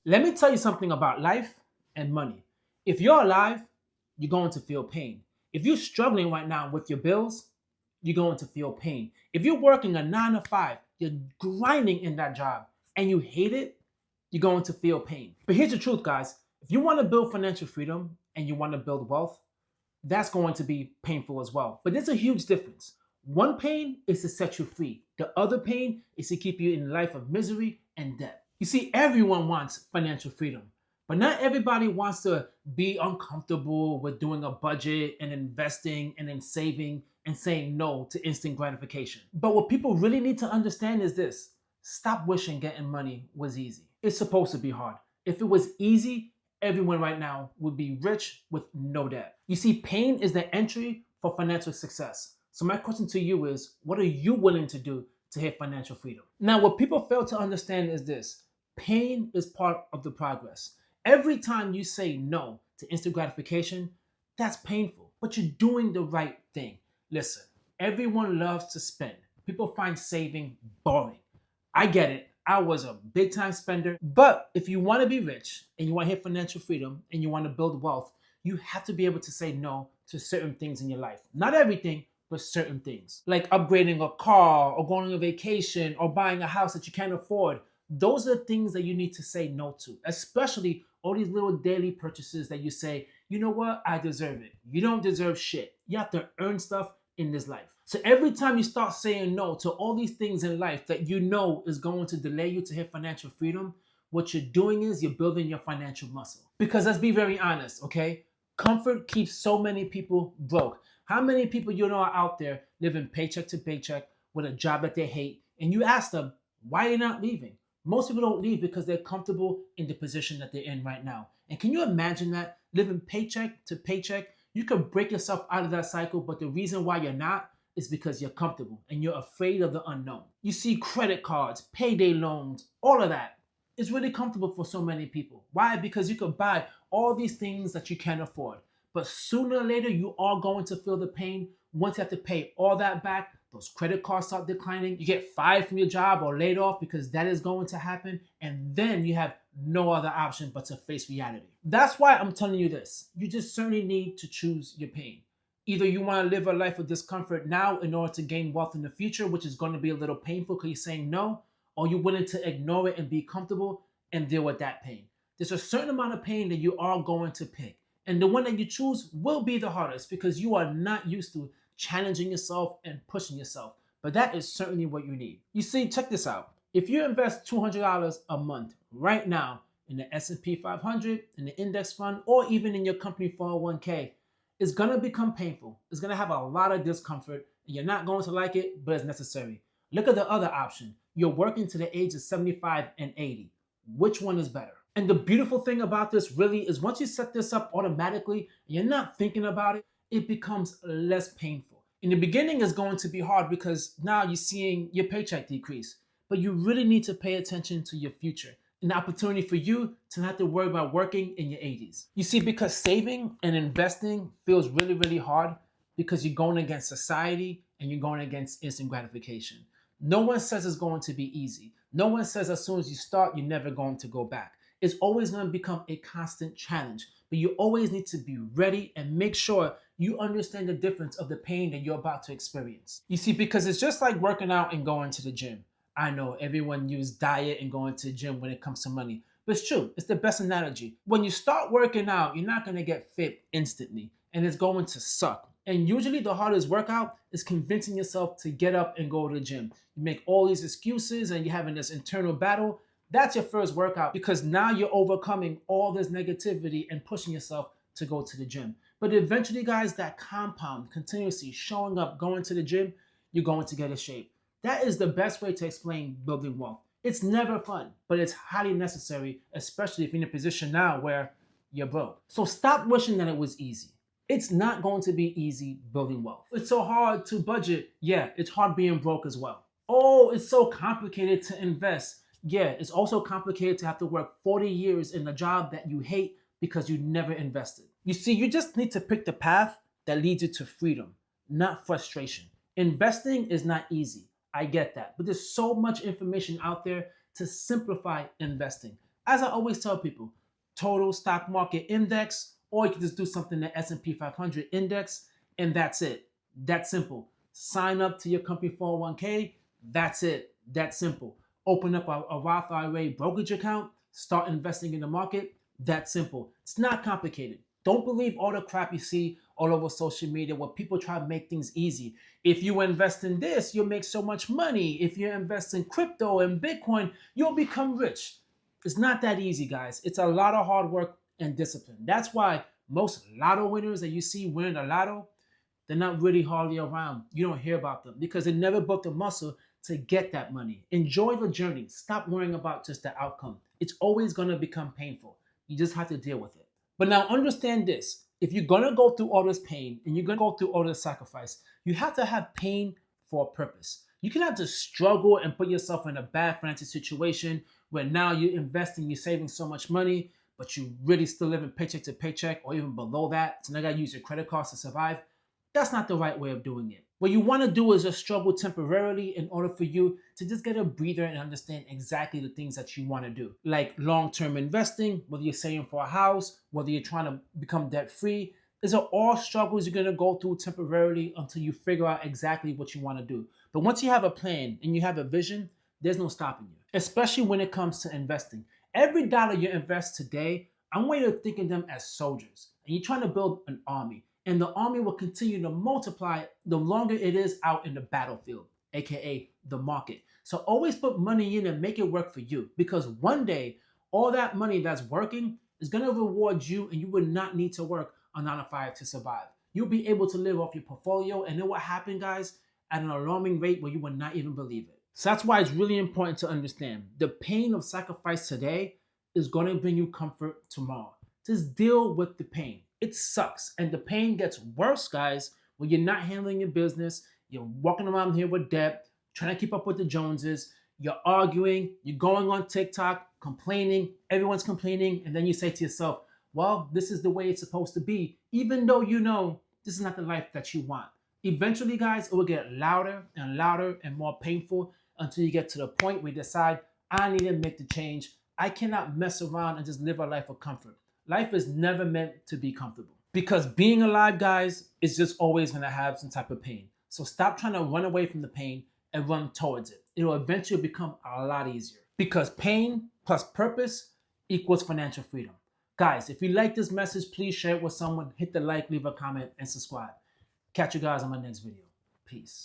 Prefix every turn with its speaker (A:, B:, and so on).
A: Let me tell you something about life and money. If you're alive, you're going to feel pain. If you're struggling right now with your bills, you're going to feel pain. If you're working a 9 to 5, you're grinding in that job and you hate it, you're going to feel pain. But here's the truth, guys. If you want to build financial freedom and you want to build wealth, that's going to be painful as well. But there's a huge difference. One pain is to set you free. The other pain is to keep you in a life of misery and debt. You see, everyone wants financial freedom, but not everybody wants to be uncomfortable with doing a budget and investing and then saving and saying no to instant gratification. But what people really need to understand is this: stop wishing getting money was easy. It's supposed to be hard. If it was easy, everyone right now would be rich with no debt. You see, pain is the entry for financial success. So my question to you is, what are you willing to do to hit financial freedom? Now, what people fail to understand is this: pain is part of the progress. Every time you say no to instant gratification, that's painful, but you're doing the right thing. Listen, everyone loves to spend. People find saving boring. I get it. I was a big time spender. But if you want to be rich and you want to hit financial freedom and you want to build wealth, you have to be able to say no to certain things in your life. Not everything, but certain things. Like upgrading a car or going on a vacation or buying a house that you can't afford. Those are things that you need to say no to, especially all these little daily purchases that you say, you know what, I deserve it. You don't deserve shit. You have to earn stuff in this life. So every time you start saying no to all these things in life that you know is going to delay you to hit financial freedom, what you're doing is you're building your financial muscle. Because let's be very honest, okay? Comfort keeps so many people broke. How many people you know are out there living paycheck to paycheck with a job that they hate, and you ask them, why are you not leaving? Most people don't leave because they're comfortable in the position that they're in right now. And can you imagine that? Living paycheck to paycheck, you could break yourself out of that cycle, but the reason why you're not is because you're comfortable and you're afraid of the unknown. You see credit cards, payday loans, all of that is really comfortable for so many people. Why? Because you could buy all these things that you can't afford. But sooner or later, you are going to feel the pain once you have to pay all that back. Those credit cards start declining. You get fired from your job or laid off because that is going to happen. And then you have no other option but to face reality. That's why I'm telling you this. You just certainly need to choose your pain. Either you want to live a life of discomfort now in order to gain wealth in the future, which is going to be a little painful because you're saying no, or you're willing to ignore it and be comfortable and deal with that pain. There's a certain amount of pain that you are going to pick. And the one that you choose will be the hardest because you are not used to challenging yourself and pushing yourself. But that is certainly what you need. You see, check this out. If you invest $200 a month right now in the S&P 500, in the index fund, or even in your company 401k, it's going to become painful. It's going to have a lot of discomfort. And you're not going to like it, but it's necessary. Look at the other option. You're working to the age of 75 and 80. Which one is better? And the beautiful thing about this really is once you set this up automatically, and you're not thinking about it, it becomes less painful. In the beginning, it's going to be hard because now you're seeing your paycheck decrease, but you really need to pay attention to your future. An opportunity for you to not have to worry about working in your 80s. You see, because saving and investing feels really, really hard because you're going against society and you're going against instant gratification. No one says it's going to be easy. No one says as soon as you start, you're never going to go back. It's always going to become a constant challenge, but you always need to be ready and make sure you understand the difference of the pain that you're about to experience. You see, because it's just like working out and going to the gym. I know everyone uses diet and going to the gym when it comes to money, but it's true. It's the best analogy. When you start working out, you're not going to get fit instantly, and it's going to suck. And usually the hardest workout is convincing yourself to get up and go to the gym. You make all these excuses and you're having this internal battle. That's your first workout because now you're overcoming all this negativity and pushing yourself to go to the gym. But eventually, guys, that compound, continuously showing up, going to the gym, you're going to get a shape. That is the best way to explain building wealth. It's never fun, but it's highly necessary, especially if you're in a position now where you're broke. So stop wishing that it was easy. It's not going to be easy building wealth. It's so hard to budget. Yeah, it's hard being broke as well. Oh, it's so complicated to invest. Yeah, it's also complicated to have to work 40 years in a job that you hate because you never invested. You see, you just need to pick the path that leads you to freedom, not frustration. Investing is not easy. I get that. But there's so much information out there to simplify investing. As I always tell people, total stock market index, or you can just do something in the S&P 500 index, and that's it. That's simple. Sign up to your company 401k. That's it. That's simple. Open up a Roth IRA brokerage account. Start investing in the market. That's simple. It's not complicated. Don't believe all the crap you see all over social media where people try to make things easy. If you invest in this, you'll make so much money. If you invest in crypto and Bitcoin, you'll become rich. It's not that easy, guys. It's a lot of hard work and discipline. That's why most lotto winners that you see winning the lotto, they're not really hardly around. You don't hear about them because they never built the muscle to get that money. Enjoy the journey. Stop worrying about just the outcome. It's always going to become painful. You just have to deal with it. But now understand this. If you're going to go through all this pain and you're going to go through all this sacrifice, you have to have pain for a purpose. You cannot just struggle and put yourself in a bad financial situation where now you're investing, you're saving so much money, but you really still living paycheck to paycheck or even below that. So now you got to use your credit cards to survive. That's not the right way of doing it. What you want to do is just struggle temporarily in order for you to just get a breather and understand exactly the things that you want to do. Like long-term investing, whether you're saving for a house, whether you're trying to become debt-free. These are all struggles you're going to go through temporarily until you figure out exactly what you want to do. But once you have a plan and you have a vision, there's no stopping you, especially when it comes to investing. Every dollar you invest today, I want you to think of them as soldiers. And you're trying to build an army. And the army will continue to multiply the longer it is out in the battlefield, aka the market. So always put money in and make it work for you, because one day all that money that's working is going to reward you, and you will not need to work a 9 to 5 to survive. You'll be able to live off your portfolio, and it will happen, guys, at an alarming rate where you will not even believe it. So that's why it's really important to understand the pain of sacrifice today is going to bring you comfort tomorrow. Just deal with the pain. It sucks. And the pain gets worse, guys, when you're not handling your business. You're walking around here with debt, trying to keep up with the Joneses. You're arguing. You're going on TikTok, complaining. Everyone's complaining. And then you say to yourself, well, this is the way it's supposed to be, even though you know this is not the life that you want. Eventually, guys, it will get louder and louder and more painful until you get to the point where you decide, I need to make the change. I cannot mess around and just live a life of comfort. Life is never meant to be comfortable, because being alive, guys, is just always going to have some type of pain. So stop trying to run away from the pain and run towards it. It will eventually become a lot easier, because pain plus purpose equals financial freedom. Guys, if you like this message, please share it with someone. Hit the like, leave a comment, and subscribe. Catch you guys on my next video. Peace.